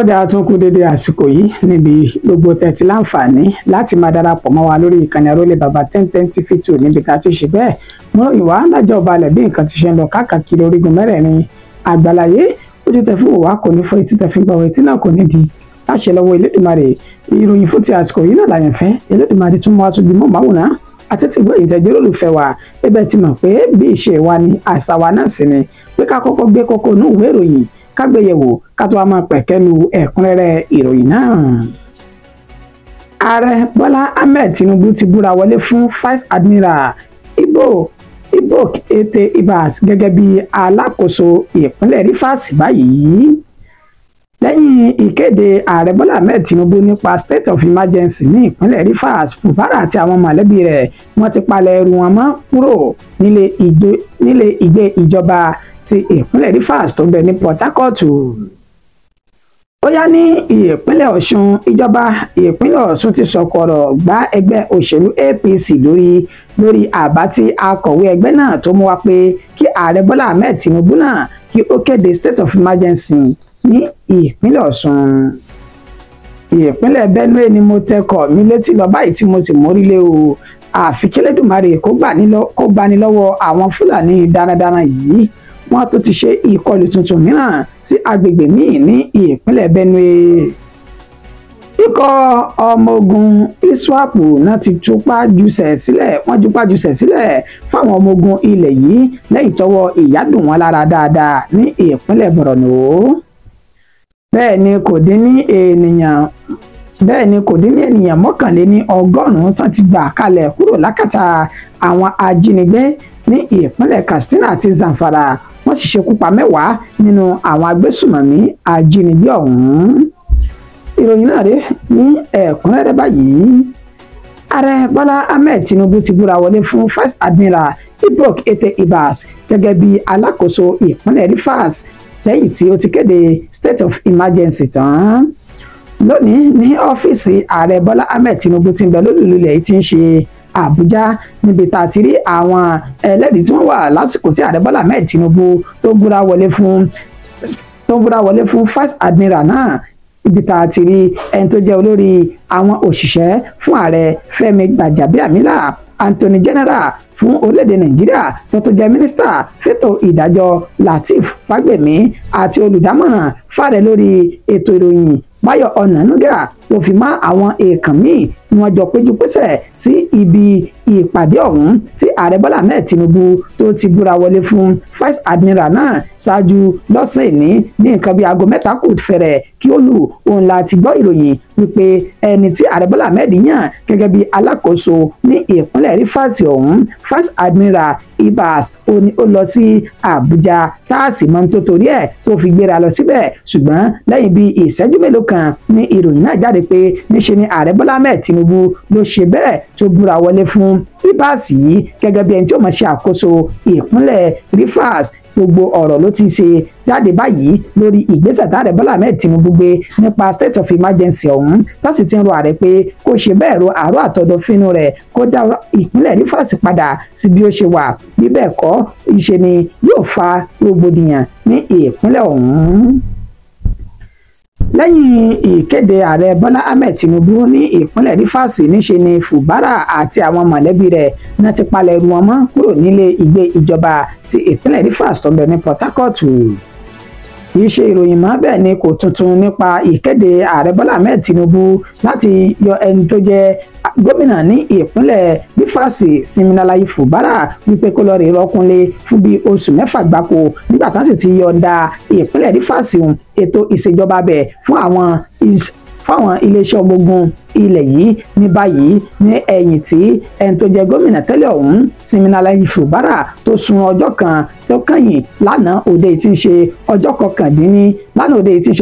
dáa tún kú dédé àsìkò yìí níbi gbogbo tẹ́tí láǹfààní láti máa darapọ̀ mọ́ wa lórí ìkànnì Arólé Baba 1010 TV2 níbi tá a ti ṣe bẹ́ẹ̀ mú ìwà lájọ balẹ̀ bí nǹkan ti ṣe ń lọ káàkiri orígun mẹ́rẹ̀ẹ̀rin àgbàláyé ojú tẹ fún wa kò ní fọ́ etí tẹ fi gbọ́ etí náà kò ní di láṣẹ lọ́wọ́ Elédùmarè ìròyìn fún ti àsìkò yìí náà láyàn fẹ́ Elédùmarè tún mú wa tóbi mọ́ màwòrán àtẹ̀tẹ̀gbọ́ ìtẹ̀jẹ́ olùfẹ́ wa ẹbẹ̀ ti mọ̀ pé bí ìṣe wa ni àṣà wa náà sì ni pé ká kọ́kọ́ gbé kókó inú ìwé ìròyìn kágbéyẹ̀wò ká tó wá máa pẹ̀kẹ́lu ẹ̀kúnrẹ́rẹ́ ìròyìn náà. Ààrẹ Bọ́lá Ahmed Tinubu ti búra wọlé fún Vice Admiral Ibok Ete Ibas gẹ́gẹ́ bí alákòóso ìpínlẹ̀ Rivers báyìí. Lẹ́yìn ìkéde Ààrẹ Bọ́lá Ahmed Tinubu nípa state of emergency ní ìpínlẹ̀ Rivers, Fubara àti àwọn mọ̀lẹ́bí rẹ̀ wọ́n ti palẹ̀ ẹrù wọn mọ́ kúrò nílé ìgbé ìjọba ti ìpínlẹ̀ Rivers tó ń bẹ ní Port Harcourt. Ó yá ní ìpínlẹ̀ Ọ̀ṣun, ìjọba ìpínlẹ̀ Ọ̀ṣun ti sọ̀kọ̀rọ̀ gbá ẹgbẹ́ òṣèlú APC lórí àbá tí akọ̀wé ẹgbẹ́ náà tó mú wá pé kí Ààrẹ Bọ́lá Ahmed Tinubu náà kí ó kéde state of emergency ní ìpínlẹ̀ Ọ̀ṣun. Ìpínlẹ̀ Benue ni mo tẹkọ̀ mi létí lọ báyìí tí mo sì mórílé o àfi kí Elédùmarè kó gbani lọ́wọ́ àwọn Fúlàní darandaran yìí. Wọ́n tó ti ṣe ìkọlù tuntun mìíràn sí agbègbè míì ní ìpínlẹ̀ Benue. Ikọ̀ ọmọ ogun ISWAP náà ti jupá jùsẹ̀ sílẹ̀ fáwọn ọmọ ogun ilẹ̀ yìí lẹ́yìn tọ́wọ́ ìyádùn wọn lára dáadáa ní ìpínlẹ̀ Borno. Bẹ́ẹ̀ ni kò dín ní ènìyàn mọ́kànléní ọgọ́rùn-ún tán ti gbà kalẹ̀ kúrò lákàtà àwọn ajínigbé ní ìpínlẹ̀ Katsina àti Zamfara. Wọ́n sì ṣekú pa 10 nínú àwọn agbésùmọ̀mí ajínigbé ọ̀hún. Ìròyìn náà rèé ní ẹ̀kúnrẹ́rẹ́ báyìí. Ààrẹ Bọ́lá Ahmed Tinubu ti búra wọlé fún Vice Admiral Ibok Ete Ibas gẹ́gẹ́ bí alákòóso ìpínlẹ̀ Rivers lẹ́yìn tí ó ti kéde state of emergency tán. Lónìí ní ọ́fíìsì Ààrẹ Bọ́lá Ahmed Tinubu ti ń bẹ lólùlú ilẹ̀ yìí ti ń ṣe Àbújá níbi tá a ti rí àwọn ẹlẹ́rìí tí wọ́n wà lásìkò tí Ààrẹ Bọ́lá Ahmed Tinubu tó búra wọlé fún Vice Admiral náà, ibi tá a ti rí ẹni tó jẹ́ olórí àwọn òṣìṣẹ́ fún Ààrẹ Fẹ́mi Gbàjàbíàmílà, Anthony General fún orílẹ̀-èdè Nàìjíríà tó jẹ́ mínísítà fẹ́tò ìdájọ́ Lateef Fagbemi àti olùdámọ̀ràn fààrẹ lórí ètò ìròyìn Báyọ̀ Ọ̀nànúgà tó fi mọ́ àwọn èèkàn míì ni wọ́n jọ péjú pésẹ̀ sí ibi ìpàdé ọ̀hún tí Ààrẹ Bọ́lá Ahmed Tinubu tó ti búra wọlé fún Vice Admiral náà ṣáájú lọ́sàn-án ní nǹkan bíi aago 3 kù fẹ̀rẹ̀ kí ó lù òun láti gbọ́ ìròyìn wípé ẹni tí Ààrẹ Bọ́lá Ahmed yàn gẹ́gẹ́ bí alákòóso ní ìpínlẹ̀ Rivers ọ̀hún, Vice Admiral Ibas ó lọ sí Àbújá táàsì mọ́ tó torí ẹ̀ tó fi gbéra lọ síbẹ̀, ṣùgbọ́n lẹ́yìn bíi ìṣẹ́jú mélòó kan ní ìròyìn náà jáde pé níṣe ni Ààrẹ Bọ́lá Ahmed Tinubu ló ṣe bẹ́ẹ̀ tó búra wọlé fún Ibas yìí gẹ́gẹ́ bí ẹni tí ó máa ṣe àkóso ìpínlẹ̀ Rivers. Gbogbo ọ̀rọ̀ ló ti ṣe jáde báyìí lórí ìgbésẹ̀ tí Ààrẹ Bọ́lá Ahmed Tinubu gbé nípa state of emergency ọ̀hún, láti ti ń rọ ààrẹ pé kó ṣe bẹ́ẹ̀ ro àárọ̀ àtọ̀dọ̀fínú rẹ̀ kó dá ìpínlẹ̀ Rivers padà sí bí ó ṣe wà, bí bẹ́ẹ̀ kọ́ ìṣe ni yóò fa rògbòdìyàn ní ìpínlẹ̀ ọ̀hún. Lẹ́yìn ìkéde Ààrẹ Bọ́lá Ahmed Tinubu ní ìpínlẹ̀ Rivers, níṣe ni Fubara àti àwọn mọ̀lẹ́bí rẹ̀ náà ti palẹ̀ ẹrù wọn mọ́ kúrò nílé ìgbé ìjọba ti ìpínlẹ̀ Rivers tó ń bẹ ní Port Harcourt. Kì í ṣe ìròyìn mọ́, bẹ́ẹ̀ ni kò tuntun nípa ìkéde Ààrẹ Bọ́lá Ahmed Tinubu láti yọ ẹni tó jẹ́ gómìnà ní ìpínlẹ̀ Rivers Siminalayi Fubara wípé kó lọ rè rọ́kúnlé fún bíi oṣù 6 gbáko nígbà tán sì ti yọ̀ǹda ìpínlẹ̀ Rivers ètò ìṣèjọba bẹ̀ fún àwọn iléeṣẹ́ ọmọ ogun ilẹ̀ yìí ní báyìí ní ẹ̀yìn tí ẹni tó jẹ́ gómìnà tẹ́lẹ̀ ọ̀hún Siminalayi Fubara tó sun ọjọ́ kan tó kẹ́yìn lánàá òde tí ń ṣe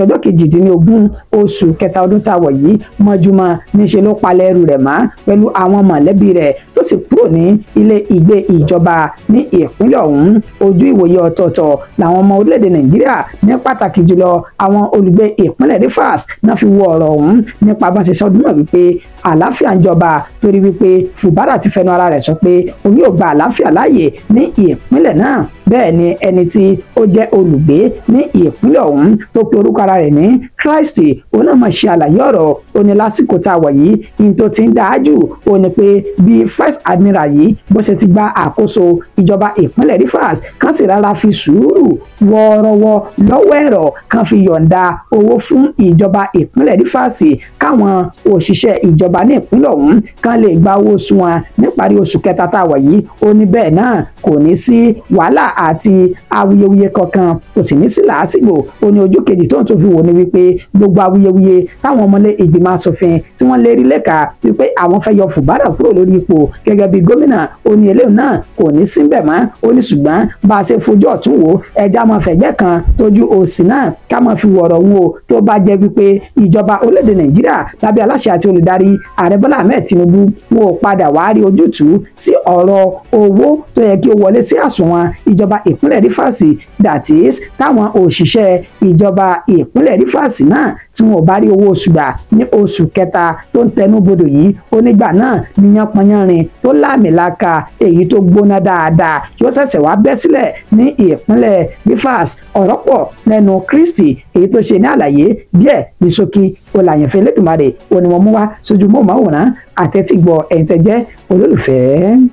ọjọ́ kejìdínlógún oṣù kẹta ọdún tá a wọ̀ yìí mọ́júmọ́ níṣe ló palẹ̀ ẹrù rẹ̀ mọ́ pẹ̀lú àwọn mọ̀lẹ́bí rẹ̀ tó sì kúrò ní ilé ìgbé ìjọba ní ìpínlẹ̀ ọ̀hún. Ojú ìwòye ọ̀tọ̀ọ̀tọ̀ làwọn ọmọ orílẹ̀-èdè Nàìjíríà ní pàtàkì jùlọ àwọn olùgbé ìpínlẹ̀ Rivers náà fi wo ọ̀rọ̀ ọ̀hún nípa bá ṣe sọdún mọ́ wípé àlàáfíà ń jọba torí wípé Fubara ti fẹnu ara rẹ̀ sọ pé òun yóò gba àlàáfíà láàyè ní ìpínlẹ̀ náà. Bẹ́ẹ̀ ni ẹni tí ó jẹ́ olùgbé ní ìpínlẹ̀ ọ̀hún tó pe orúkọ ara rẹ̀ ní Christ òun náà máa ṣe àlàyé ọ̀rọ̀ ó ní lásìkò tá a wà yìí ní tó ti ń dáa jù ó ní pé bí First Admiral yìí bó ṣe ti gba àkóso ìjọba ìpínlẹ̀ Rivers kan sì rárá fi sùúrù wọ́ọ́rọ́wọ́ lọ́wọ́ ẹ̀rọ kan fi yọ̀ǹda owó fún ìjọba ìpínlẹ̀ Rivers káwọn òṣìṣẹ́ ìjọba ní ìpínlẹ̀ ọ̀hún kan lè gba owó oṣù wọn níparí oṣù kẹta tá a wà yìí ó ní bẹ́ẹ̀ náà kò ní sí wàhálà àti awuyewuye kankan kò sì ní sí làásìgbò ó ní ojú kejì tó ń tún fi wò ní wípé gbogbo awuyewuye táwọn ọmọlé ìgbìmọ̀ asòfin tí wọ́n lérí lẹ́ka wípé àwọn fẹ́ yọ Fubara kúrò lórí ipò gẹ́gẹ́ bí gómìnà ó ní eléyìí náà kò ní síbẹ̀ mọ́ ó ní ṣùgbọ́n bá a ṣe fojú ọ̀tún wò ẹja máa fẹ̀gbẹ́ kan tójú òsì náà ká máa fi wọ̀rọ̀ wò tó bá jẹ́ wípé ìjọba orílẹ̀-èdè Nàìjíríà lábẹ́ aláṣẹ àti olùdarí ààrẹ Bọ́lá Ahmed Tinubu wọn ò padà wá rí ojútùú sí ọ̀rọ̀ owó tó yẹ kí ó wọlé sí àsùnwọ̀n ìjọba ìpínlẹ̀ Rivers that is táwọn òṣìṣẹ́ ìjọba ìpínlẹ̀ Rivers náà tí wọn ò bá rí owó oṣù gbà ní oṣù kẹta tó ń tẹnu bodò yìí onígbà náà níyan pọnyanrin tó láàmìlaka èyí tó gbóná dáadáa yóò ṣẹ̀ṣẹ̀ wá bẹ́ sílẹ̀ ní ìpínlẹ̀ Rivers ọ̀rọ̀ pọ̀ lẹ́nu Kristi èyí tó ṣe ní àlàyé díẹ̀ ní ṣókí olàyànfẹ́ Elédùmarè òní wọn mú wá sójú móhùnmáwòrán àtẹ́tìgbọ̀ ẹ̀ǹtẹ̀jẹ́ olólùfẹ́.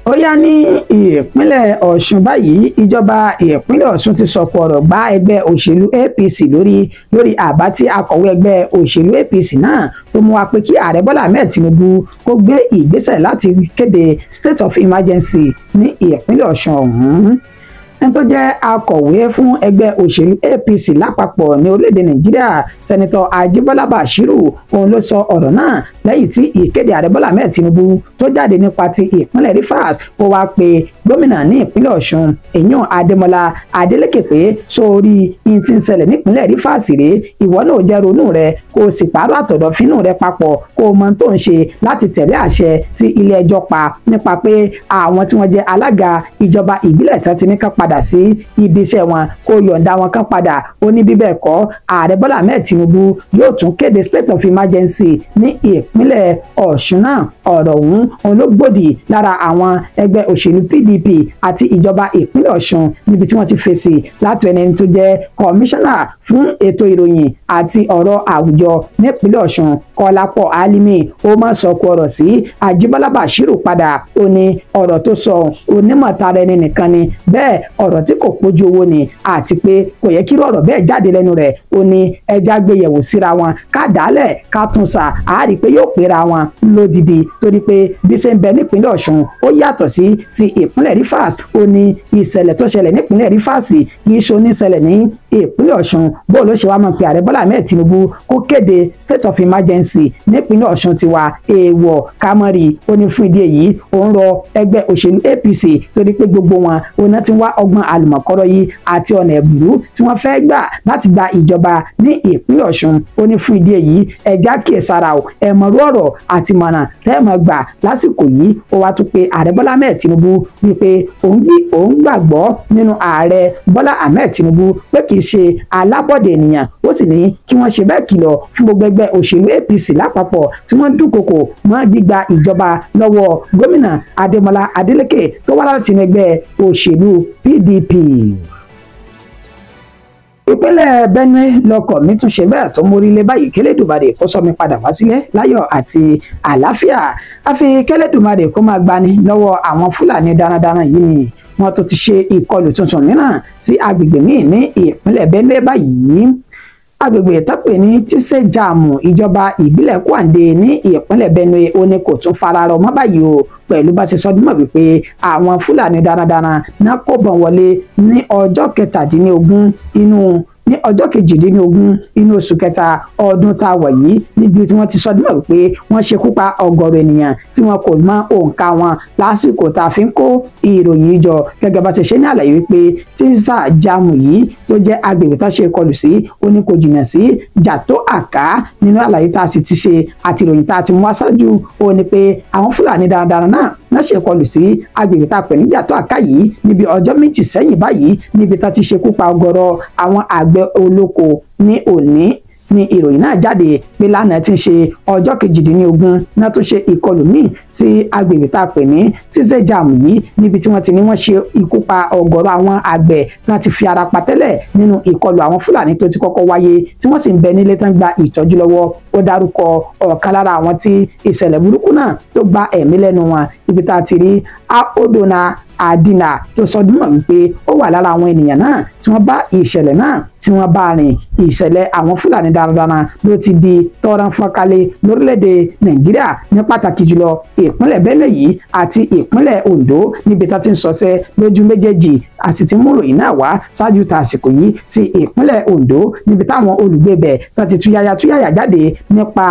Ó yá ní ìpínlẹ̀ Ọ̀ṣun báyìí ìjọba ìpínlẹ̀ Ọ̀ṣun ti sọ̀pọ̀ ọ̀rọ̀ gbá ẹgbẹ́ òṣèlú APC lórí àbá tí akọ̀wé ẹgbẹ́ òṣèlú APC náà tó mú wá pé kí ààrẹ Bọ́lá Ahmed Tinubu kó gbé ìgbésẹ̀ láti kéde state of emergency ní ìpínlẹ̀ Ọ̀ṣun ọ̀hún. ẹni tó jẹ́ akọ̀wé fún ẹgbẹ́ òṣèlú APC lápapọ̀ ní orílẹ̀-èdè Nàìjíríà sẹ́nitọ́ Ajíbọ́lá Bàṣírù òun ló sọ ọ̀rọ̀ náà lẹ́yìn tí ìkéde ààrẹ Bọ́lá Ahmed Tinubu tó jáde nípa ti ìpínlẹ̀ Rivers ó wá pe gómìnà ní ìpínlẹ̀ Ọ̀ṣun èyàn Adémọ́lá Adélékè pé sórí ihun tí ń ṣẹlẹ̀ nípínlẹ̀ Rivers rèé ìwọ náà jẹ́ ronú rẹ kó o sì pààrọ̀ àtọ̀dọ̀fínú rẹ papọ̀ kó o mọ tó ń ṣe láti tẹ̀lé àṣẹ tí ilé ẹjọ́ pa nípa pé àwọn tí wọ́n jẹ́ alága ìjọba ìbílẹ̀ tán ti ní ká padà sí ibi iṣẹ́ wọn kó yọ̀ǹda wọn kan padà ó ní bí bẹ́ẹ̀ kọ́ ààrẹ Bọ́lá Ahmed Tinubu yóò tún kéde state of emergency ní ìpínlẹ̀ Ọ̀ṣun náà ọ̀rọ̀ ọ̀hún ológbòdì lára àwọn ẹgbẹ́ òṣèlú PDP àti ìjọba ìpínlẹ̀ Ọ̀ṣun níbi tí wọ́n ti fèsì láti ẹni tó jẹ́ kọmíṣánná fún ètò ìròyìn àti ọ̀rọ̀ àwùjọ nípínlẹ̀ Ọ̀ṣun Kọ́lápọ̀ Álímì ó máa sọ̀kò ọ̀rọ̀ sí Ajíbọ́lá Bàṣírù padà ó ní ọ̀rọ̀ tó sọ onímọ̀ tara ẹni nìkan ni bẹ́ẹ̀ ọ̀rọ̀ tí kò pójú owó ni àti pé kò yẹ kí ọ̀rọ̀ bẹ́ẹ̀ jáde lẹ́nu rẹ̀ ó ní ẹja gbéyẹ̀wò síra wọn ká dálẹ̀ ká tún sà á rí i pé yóò pera wọn lódìdí torí pé bí ṣe ń bẹ nípínlẹ̀ Ọ̀ṣun ó yàtọ̀ sí ti ìpínlẹ̀ Rivers ó ní ìṣẹ̀lẹ̀ tó ṣẹlẹ̀ nípínlẹ̀ Rivers kì í ṣe oníṣẹ̀lẹ̀ ní ìpínlẹ̀ Ọ̀ṣun bó ló ṣe wá mọ̀ pé ààrẹ Bọ́lá Ahmed Tinubu kó kéde state of emergency nípínlẹ̀ Ọ̀ṣun ti wà èèwọ̀ kámọ́rì ó ní fún ìdí èyí ó ń rọ ẹgbẹ́ òṣèlú APC torí pé gbogbo wọn òun náà ti wá ọgbọ́n àlùmọ̀kọ́rọ́ yìí àti ọ̀nà ẹ̀bùrú tí wọ́n fẹ́ gbà láti gba ìjọba ní ìpínlẹ̀ Ọ̀ṣun ó ní fún ìdí èyí ẹja kíyèsára o ẹ̀mọ̀rú ọ̀rọ̀ àti mọ̀nà tẹ́ẹ̀mọ̀ gbà lásìkò yìí ó wá tún pé ààrẹ Bọ́lá Ahmed Tinubu wípé òun gbàgbọ́ nínú ààrẹ Bọ́lá Ahmed Tinubu pé kì í ṣe alábọ̀dé ènìyàn ó sì ní kí wọ́n ṣe bẹ́ẹ̀ kìlọ̀ fún gbogbo ẹgbẹ́ òṣèlú APC lápapọ̀ tí wọ́n dúnkokò mọ́ gbígba ìjọba lọ́wọ́ gómìnà Adémọ́lá Adélékè tó wá láti inú ẹgbẹ́ òṣèlú PDP. ìpínlẹ̀ Benue lọkọ̀ mi tún ṣe bẹ́ẹ̀ tó mórílé báyìí k'Elédùmarè kó sọ mi padà wá sílé láyọ̀ àti àlàáfíà àfi k'Elédùmarè kó máa gbani lọ́wọ́ àwọn Fúlàní darandaran yìí ni wọ́n tó ti ṣe ìkọlù tuntun mìíràn sí agbègbè míì ní ìpínlẹ̀ Benue báyìí agbègbè ìtọ́pẹ̀ ní tíṣẹ́jàmù ìjọba ìbílẹ̀ Kwande ní ìpínlẹ̀ Benue ó ní kò tún fararọ mọ́ báyìí o pẹ̀lú bá ṣe sọdúnmọ̀ wípé àwọn Fúlàní darandaran náà kó bọ̀ wọlé ní ọjọ́ kejìdínlógún inú oṣù kẹta ọdún tá a wà yìí níbi tí wọ́n ti sọdúnmọ̀ wípé wọ́n ṣekú pa ọ̀gọ̀rọ̀ ènìyàn tí wọn kò mọ òǹkà wọn lásìkò tá a fi ń kó ìròyìn jọ gẹ́gẹ́ bá ṣe ṣe ní àlàyé wípé tíṣà jáàmù yìí tó jẹ́ agbègbè tá a ṣe kọlù sí ó ní kò jìnnà sí Jàtó Àká nínú àlàyé tá a sì ti ṣe àti ìròyìn tá a ti mú wá ṣáájú ó ní pé àwọn Fúlàní darandaran náà ṣe kọlù sí agbègbè tá a pè ní Jàtó Àká yìí níbi ọjọ́ méjì sẹ́yìn báyìí níbi tá a ti ṣekú pa ọ̀gọ̀rọ̀ àwọn àgbẹ̀ olóko ní òní ni ìròyìn náà jáde pé lánàá ti ń ṣe ọjọ́ 18 náà tó ṣe ìkọlù míì sí agbègbè tá a pè ní Tizejam yìí níbi tí wọ́n ti ní wọ́n ṣe ikú pa ọ̀gọ̀rọ̀ àwọn àgbẹ̀ náà ti fi ara pa tẹ́lẹ̀ nínú ìkọlù àwọn Fúlàní tó ti kọ́kọ́ wáyé tí wọ́n sì ń bẹ nílé tán gba ìtọ́jú lọ́wọ́. Ó dárúkọ ọ̀kan lára àwọn tí ìṣẹ̀lẹ̀ burúkú náà tó gba ẹ̀mí lẹ́nu wọn ibi tá a ti rí Odona Adina tó sọdún mọ́ wípé ó wà lára àwọn ènìyàn náà tí wọ́n bá ìṣẹ̀lẹ̀ náà tí wọ́n bá rìn. Ìṣẹ̀lẹ̀ àwọn Fúlàní darandaran ló ti di tọ́rán fọ́nkálẹ̀ lórílẹ̀‐èdè Nàìjíríà ní pàtàkì jùlọ ìpínlẹ̀ Benue yìí àti ìpínlẹ̀ Ondo níbi tá ti ń sọsẹ́ lójú méjèèjì àti ti mú ròyìn náà wá ṣáájú tàsìkò yìí ti ìpínlẹ̀ Ondo níbi táwọn olùgbé bẹ̀ tá ti túyàyà jáde nípa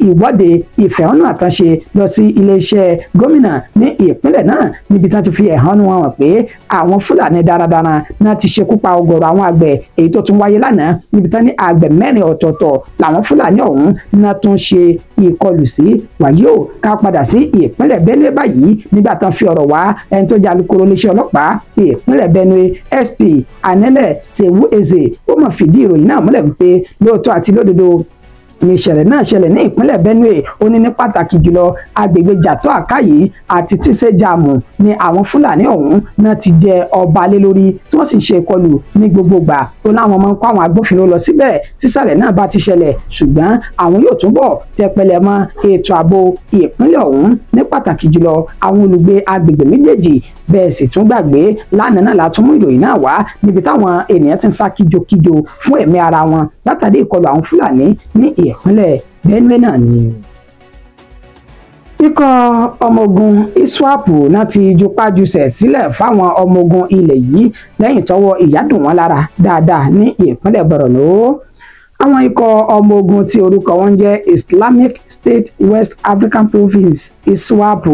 ìwọ́de ìfẹ̀hónú àtànṣe lọ sí iléeṣẹ́ gómìnà ní ìpínlẹ̀ náà níbi tá ti fi ẹ̀hónú wọn hàn pé àwọn Fúlàní darandaran náà ti ṣekú pa ọ̀gọ̀rọ̀ àwọn àgbẹ̀ èyí tó tún wáyé lánàá níbi tán ní àgbẹ̀ 4 ọ̀tọ̀ọ̀tọ̀ làwọn Fúlàní ọ̀hún náà tún ṣe ìkọlù sí. Wàyí o ká padà sí ìpínlẹ̀ Benue báyìí nígbà tán fi ọ̀rọ̀ wá ẹni tó jẹ́ alukoro iléeṣẹ́ ọlọ́pàá ìpínlẹ̀ Benue SP Anele Sewueze ó mọ̀ fìdí ìròyìn náà múlẹ̀ wípé lóòótọ́ àti lódodo ní ìṣẹ̀lẹ̀ náà ṣẹlẹ̀ ní ìpínlẹ̀ Benue. Ó ní pàtàkì jùlọ agbègbè Jàtọ́ Àkáyì àti Tizejam ni àwọn Fúlàní ọ̀hún náà ti jẹ ọba lé lórí tí wọ́n sì ń ṣe ìkọlù ní gbogbo gbà. Ó láwọn máa ń kó àwọn agbófinró lọ síbẹ̀ tíṣẹ̀lẹ̀ náà bá ti ṣẹlẹ̀ ṣùgbọ́n àwọn yóò túbọ̀ tẹpẹlẹ mọ́ ètò ààbò ìpínlẹ̀ ọ̀hún ní pàtàkì jùlọ àwọn olùgbé agbègbè méjèèjì. Bẹ́ẹ̀ sì tún gbàgbé lánàá náà la tún mú ìròyìn náà wá níbi táwọn ènìyàn ti ń sá kíjokíjo fún ẹ̀mí ara wọn látàrí ìkọlù àwọn Fúlàní ní ìpínlẹ̀ Benue náà ni. Ikọ̀ ọmọ ogun ISWAP náà ti jupájusẹ̀ sílẹ̀ fáwọn ọmọ ogun ilẹ̀ yìí lẹ́yìn tọ́wọ́ ìyádùn wọn lára dáadáa ní ìpínlẹ̀ Borno. Àwọn ikọ̀ ọmọ ogun tí orúkọ wọn jẹ́ Islamic State West African Province ISWAP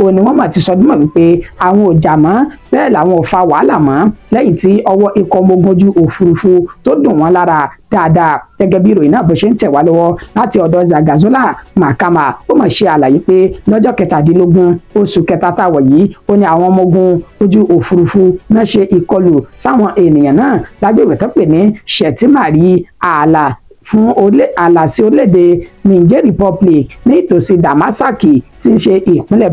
òní wọ́n mà ti sọdún mọ́ wípé àwọn ò jà mọ́ bẹ́ẹ̀ làwọn ò fa wàhálà mọ́ lẹ́yìn tí ọwọ́ ikọ̀ ọmọ ogun ojú òfurufú tó dùn wọ́n lára dáadáa. Gẹ́gẹ́ bí ìròyìn náà bó ṣe ń tẹ̀ wá lọ́wọ́ láti ọ̀dọ̀ Zagazola Mahama ó mà ṣe àlàyé pé lọ́jọ́ 17 oṣù kẹta táwọ̀ yìí ó ní àwọn ọmọ ogun ojú òfurufú náà ṣe ìkọlù sáwọn ènìyàn náà lágbègbè tó pè ní Shettimari ààlà sí orílẹ̀-èdè Niger Republic ní ìtòsí Damasaki tí ń ṣe ìpínlẹ̀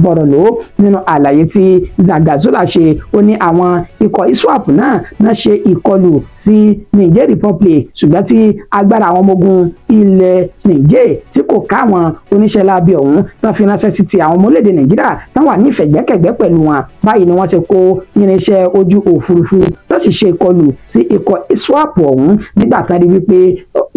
Borno. Nínú àlàyé tí Zagazola ṣe ó ní àwọn ikọ̀ ISWAP náà ṣe ìkọlù sí Niger Republic ṣùgbọ́n tí agbára àwọn ọmọ ogun ilẹ̀ Niger tí kò ká àwọn oníṣẹ́ láabi ọ̀hún náà fi ránṣẹ́ sí ti àwọn ọmọ orílẹ̀-èdè Nàìjíríà táwọn wà ní ìfẹ̀gbẹ́kẹ̀gbẹ́ pẹ̀lú wọn. Báyìí ni wọ́n ṣe kó irinṣẹ́ ojú òfurufú tó sì ṣe ìkọlù sí ikọ̀ ISWAP ọ̀hún nígbà tán rí wípé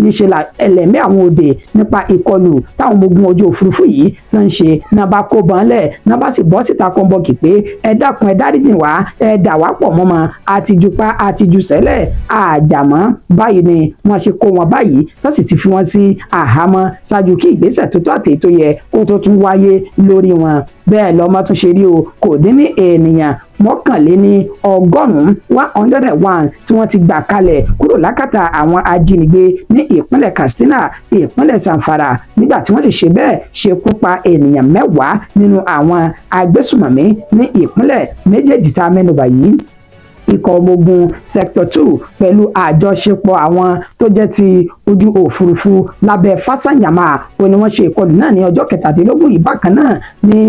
níṣẹ́ la ẹlẹ́mí àwọn òde nípa ìkọlù táwọn ọmọ ogun ojú òfurufú yìí tó ń ṣe náà bá kó bọn lẹ̀ náà bá sì bọ́ síta kọ́ńbọ̀kì pé ẹ dákun ẹ dáríjì wá ẹ dà wá pọ̀ mọ́mọ́ àtijúpa àtijúsẹ́lẹ̀ àjàmọ́. Báyìí ni wọ́n ṣe kó wọn báyìí tó sì ti fi wọn sí àhámọ́ ṣáájú kí ìgbésẹ̀ tó tó àti tó yẹ kó tó tún wáyé lórí wọn. Bẹ́ẹ̀ lọ́mọ tún ṣe rí o kò dín ní ènìyàn 101 101 tí wọ́n ti gbà kalẹ̀ kúrò lákàtà àwọn ajínigbé ní ìpínlẹ̀ Katsina ìpínlẹ̀ Zamfara nígbà tí wọ́n sì ṣe bẹ́ẹ̀ ṣekú pa ènìyàn 10 nínú àwọn agbésùmọ̀mí ní ìpínlẹ̀ méjèèjì tá a mẹ́nubà yìí. Ikọ̀ ọmọ ogun sector 2 pẹ̀lú àjọṣepọ̀ àwọn tó jẹ́ ti ojú òfurufú lábẹ́ Fasanyama ó ní wọ́n ṣe ìkọlù náà ní ọjọ́ 17 yìí bákan náà ní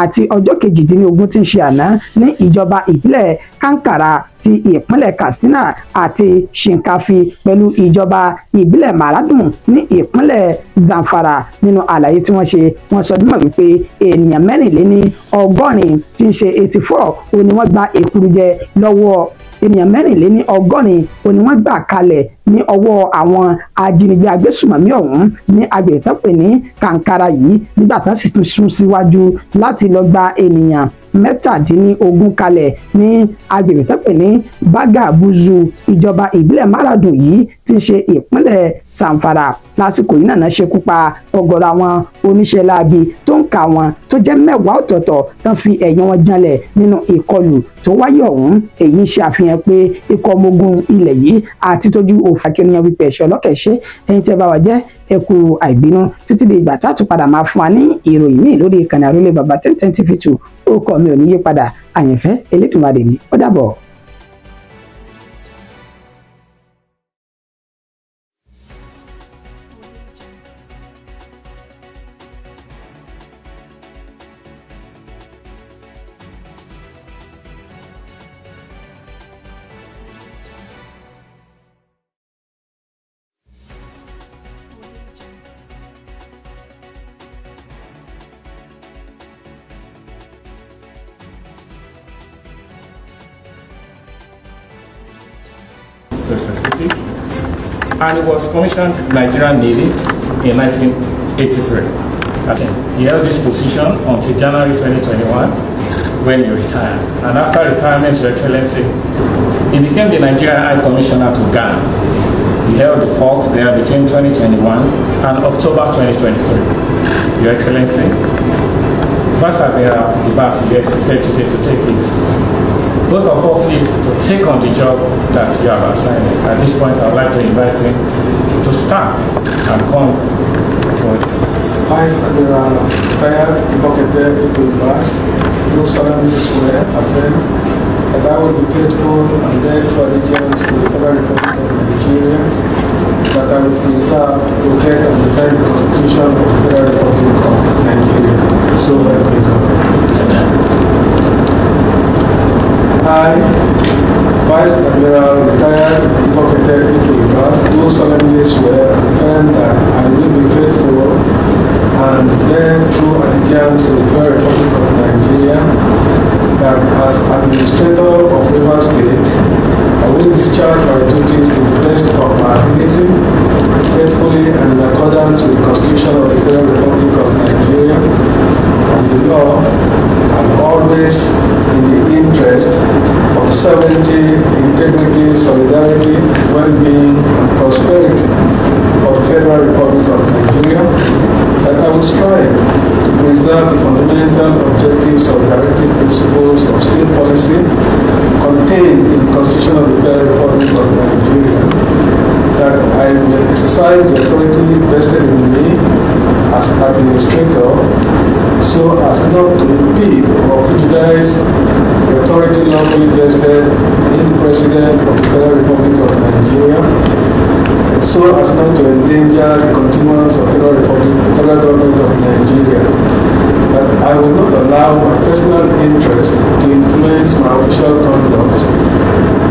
àti ọjọ́ 18 tí ń ṣe àná ní ìjọba ìbílẹ̀ Kankara ti ìpínlẹ̀ Katsina àti Shinkafi pẹ̀lú ìjọba ìbílẹ̀ Maradun ní ìpínlẹ̀ Zamfara. Nínú àlàyé tí wọ́n ṣe wọ́n sọ dímọ̀ wípé ènìyàn 84 tí ń ṣe 84 ó ní wọ́n gba èkúrújẹ lọ́wọ́ ènìyàn 84 ó ní wọ́n gbà kalẹ̀ ní ọwọ́ àwọn ajínigbé agbésùmọ̀mí ọ̀hún ní agbègbè tó pè ní Kankara yìí nígbà tán sì tún sún síwájú láti lọ gba ènìyàn 17 kalẹ̀ ní agbègbè tó pè ní Bagabuzu ìjọba ìbílẹ̀ Maradun yìí tí ń ṣe ìpínlẹ̀ Zamfara. Lásìkò yìí náà ṣekú pa ọ̀gọ̀rọ̀ àwọn oníṣẹ́ láabi tó ń kà wọn tó jẹ́ 10 ọ̀tọ̀ọ̀tọ̀ tán fi ẹ̀yìn wọn janlẹ̀ nínú ìkọlù tó wáyé ọ̀hún. Èyí ń ṣe àfihàn pé ikọ̀ ọmọ ogun ilẹ̀ yìí àti tójú òfàkẹ́niyàn wípé ẹ̀ṣọ́ ọlọ́kẹ̀ṣẹ́ ẹ̀yin tí ẹ bá wà jẹ́ ẹ kú àìbínú títí di ìgbà tá a tún padà máa fún wa ní ìròyìn míì lórí ìkànnì Àrólé Baba 1010 TV2. Orúkọ mi ò ní yí padà, Àyànfẹ́ Elédùmarè ni. Ó dàbọ̀. to be specific, and he was commissioned Nigerian Navy in 1983. He held this position until January 2021 when he retired. And after retirement, Your Excellency, he became the Nigerian High Commissioner to Ghana. He held the fort there between 2021 and October 2023. Your Excellency, Vice Admiral Ibas is said today to take his both of office to take on the job that you have assigned. At this point, I would like to invite him to stand and come forward. Vice Admiral Retired Ibokete Ibas, do solemnly swear, affirm that I will be faithful and bear true allegiance to the Federal Republic of Nigeria, that I will preserve, protect, and defend the Constitution of the Federal Republic of Nigeria. So help me God. I, Vice Admiral Retired Ibokete Ibas, do solemnly swear and affirm that I will be faithful and bear true allegiance to the Federal Republic of Nigeria, that as Administrator of Rivers State, I will discharge my duties to the best of my ability, faithfully and in accordance with the Constitution of the Federal Republic of Nigeria and the law, and always in the interest of the sovereignty, integrity, solidarity, well-being, and prosperity of the Federal Republic of Nigeria, that I will strive to preserve the fundamental objectives of directive principles of state policy contained in the Constitution of the Federal Republic of Nigeria, that I will exercise the authority vested in me as administrator so as not to impede or prejudice the authority lawfully vested in the President of the Federal Republic of Nigeria, and so as not to endanger the continuance of the Federal Government of Nigeria, that I will not allow my personal interest to influence my official conduct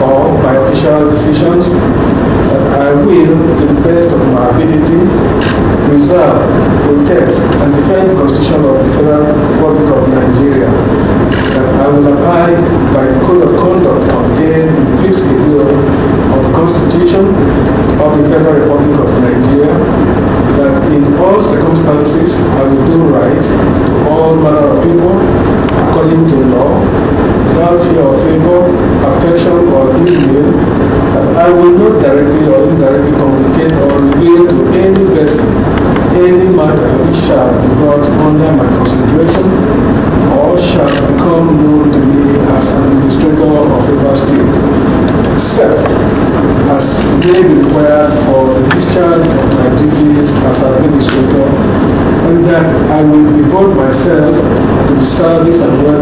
or my official decisions, that I will, to the best of my ability, preserve, protect, and defend the Constitution of the Federal Republic of Nigeria, that I will abide by the code of conduct contained in the fifth schedule of the Constitution of the Federal Republic of Nigeria, that in all circumstances I will do right to all manner of people according to law, without fear or favor, affection or ill will, that I will not directly or indirectly communicate or reveal to any person any matter which shall be brought under my consideration or shall become known to me as Administrator of Rivers State, except as may be required for the discharge of my duties as Administrator, and that I will devote myself to the service and welfare